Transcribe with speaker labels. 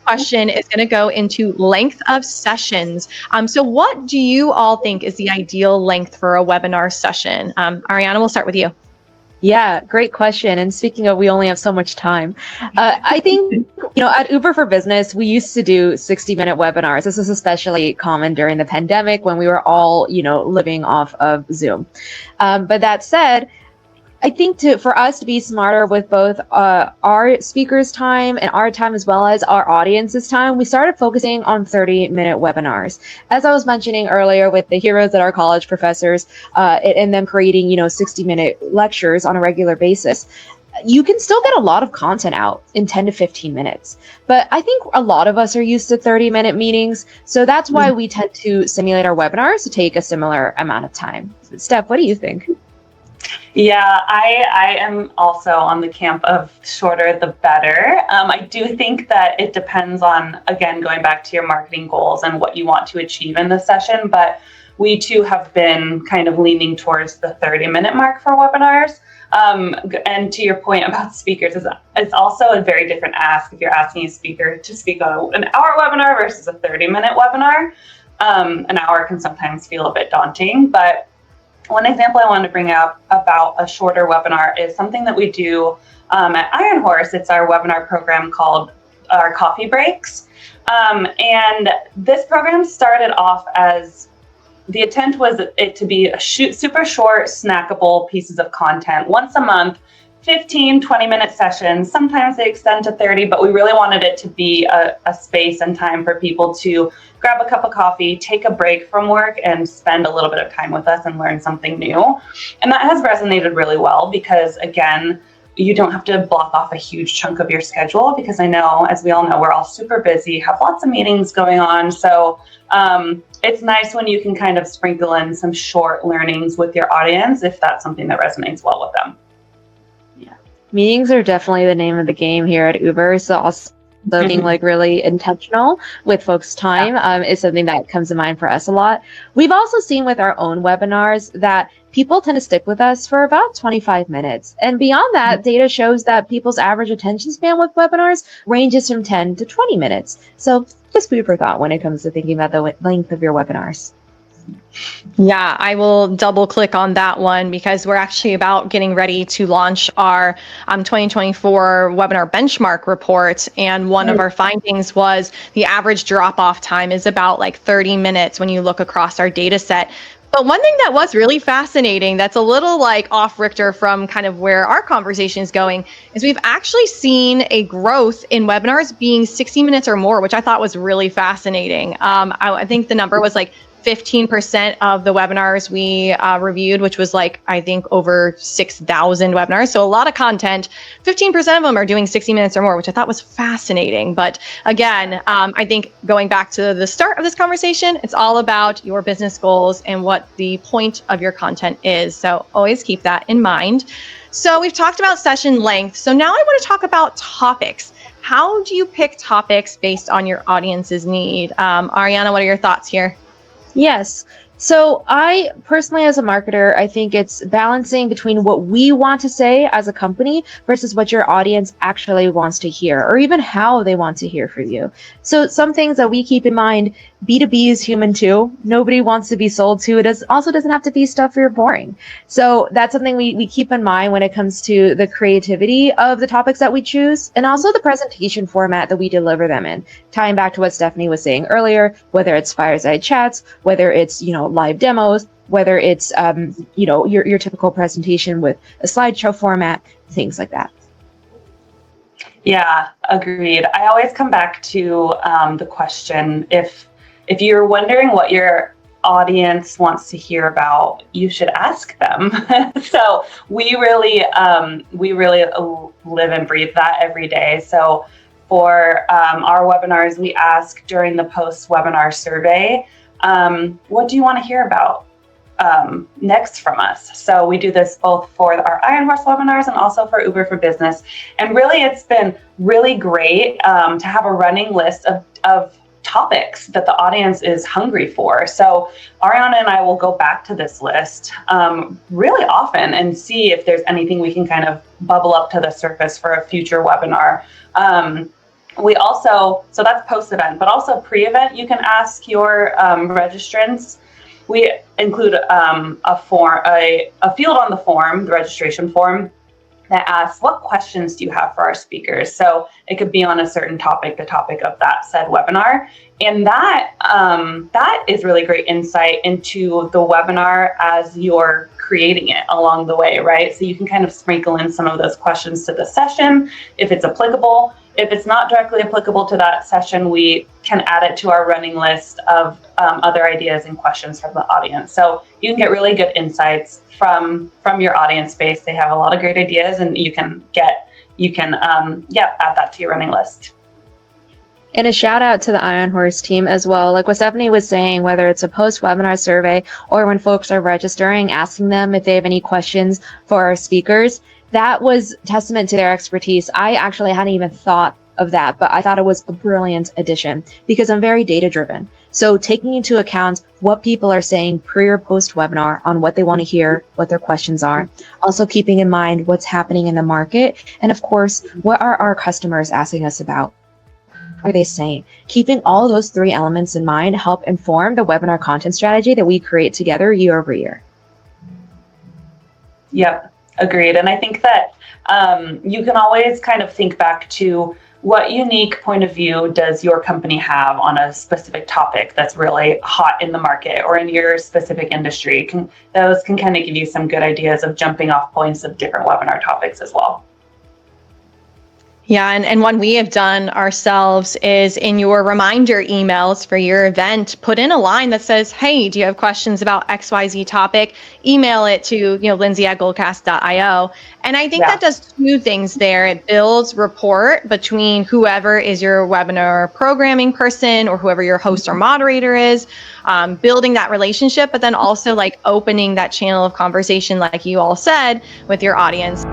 Speaker 1: question is going to go into length of sessions. So what do you all think is the ideal length for a webinar session? Ariana, we'll start with you.
Speaker 2: Yeah, great question. And speaking of, we only have so much time. I think, at Uber for Business, we used to do 60-minute webinars. This was especially common during the pandemic when we were all, living off of Zoom. But that said, I think for us to be smarter with both our speakers' time and our time as well as our audience's time, we started focusing on 30-minute webinars. As I was mentioning earlier with the heroes that are college professors and them creating, 60-minute lectures on a regular basis, you can still get a lot of content out in 10 to 15 minutes. But I think a lot of us are used to 30-minute meetings. So that's why we tend to simulate our webinars to take a similar amount of time. Steph, what do you think?
Speaker 3: Yeah, I am also on the camp of shorter the better. I do think that it depends on, again, going back to your marketing goals and what you want to achieve in the session. But we too have been kind of leaning towards the 30-minute mark for webinars. And to your point about speakers, it's also a very different ask if you're asking a speaker to speak on an hour webinar versus a 30-minute webinar. An hour can sometimes feel a bit daunting, but one example I wanted to bring up about a shorter webinar is something that we do at Iron Horse. It's our webinar program called our Coffee Breaks. And this program started off as, the intent was it to be super short, snackable pieces of content once a month, 15, 20-minute sessions. Sometimes they extend to 30, but we really wanted it to be a space and time for people to grab a cup of coffee, take a break from work, and spend a little bit of time with us and learn something new. And that has resonated really well because, again, you don't have to block off a huge chunk of your schedule because I know, as we all know, we're all super busy, have lots of meetings going on. So it's nice when you can kind of sprinkle in some short learnings with your audience if that's something that resonates well with them.
Speaker 2: Meetings are definitely the name of the game here at Uber. So also being really intentional with folks' time is something that comes to mind for us a lot. We've also seen with our own webinars that people tend to stick with us for about 25 minutes. And beyond that, data shows that people's average attention span with webinars ranges from 10 to 20 minutes. So just food for thought when it comes to thinking about the length of your webinars.
Speaker 1: Yeah, I will double click on that one because we're actually about getting ready to launch our 2024 webinar benchmark report. And one of our findings was the average drop off time is about 30 minutes when you look across our data set. But one thing that was really fascinating that's a little off Richter from kind of where our conversation is going is we've actually seen a growth in webinars being 60 minutes or more, which I thought was really fascinating. I think the number was 15% of the webinars we reviewed, which was I think over 6,000 webinars. So a lot of content, 15% of them are doing 60 minutes or more, which I thought was fascinating. But again, I think going back to the start of this conversation, it's all about your business goals and what the point of your content is. So always keep that in mind. So we've talked about session length. So now I want to talk about topics. How do you pick topics based on your audience's need? Ariana, what are your thoughts here?
Speaker 2: Yes. So I personally, as a marketer, I think it's balancing between what we want to say as a company versus what your audience actually wants to hear, or even how they want to hear from you. So some things that we keep in mind, B2B is human too. Nobody wants to be sold to. It also doesn't have to be stuff you're boring. So that's something we keep in mind when it comes to the creativity of the topics that we choose, and also the presentation format that we deliver them in. Tying back to what Stephanie was saying earlier, whether it's fireside chats, whether it's, live demos, whether it's, your typical presentation with a slideshow format, things like that.
Speaker 3: Yeah, agreed. I always come back to the question, if you're wondering what your audience wants to hear about, you should ask them. So we really live and breathe that every day. So for our webinars, we ask during the post-webinar survey, what do you want to hear about next from us? So we do this both for our Iron Horse webinars and also for Uber for Business. And really, it's been really great to have a running list of topics that the audience is hungry for. So Ariana and I will go back to this list really often and see if there's anything we can kind of bubble up to the surface for a future webinar. We also, so that's post-event, but also pre-event, you can ask your registrants. We include a field on the form, the registration form, that asks, what questions do you have for our speakers? So it could be on a certain topic, the topic of that said webinar. And that is really great insight into the webinar as you're creating it along the way, right? So you can kind of sprinkle in some of those questions to the session if it's applicable. If it's not directly applicable to that session, we can add it to our running list of other ideas and questions from the audience. So you can get really good insights from your audience base. They have a lot of great ideas, and you can add that to your running list.
Speaker 2: And a shout out to the Iron Horse team as well. Like what Stephanie was saying, whether it's a post-webinar survey or when folks are registering, asking them if they have any questions for our speakers, that was testament to their expertise. I actually hadn't even thought of that, but I thought it was a brilliant addition because I'm very data driven. So taking into account what people are saying pre or post webinar on what they want to hear, what their questions are, also keeping in mind what's happening in the market. And of course, what are our customers asking us about? What are they saying? Keeping all those three elements in mind help inform the webinar content strategy that we create together year over year.
Speaker 3: Yep, agreed. And I think that you can always kind of think back to what unique point of view does your company have on a specific topic that's really hot in the market or in your specific industry. Those can kind of give you some good ideas of jumping off points of different webinar topics as well.
Speaker 1: Yeah, and one we have done ourselves is in your reminder emails for your event, put in a line that says, hey, do you have questions about XYZ topic? Email it to, Lindsay@goldcast.io. And I think that does two things there. It builds rapport between whoever is your webinar programming person or whoever your host or moderator is, building that relationship, but then also like opening that channel of conversation, like you all said, with your audience.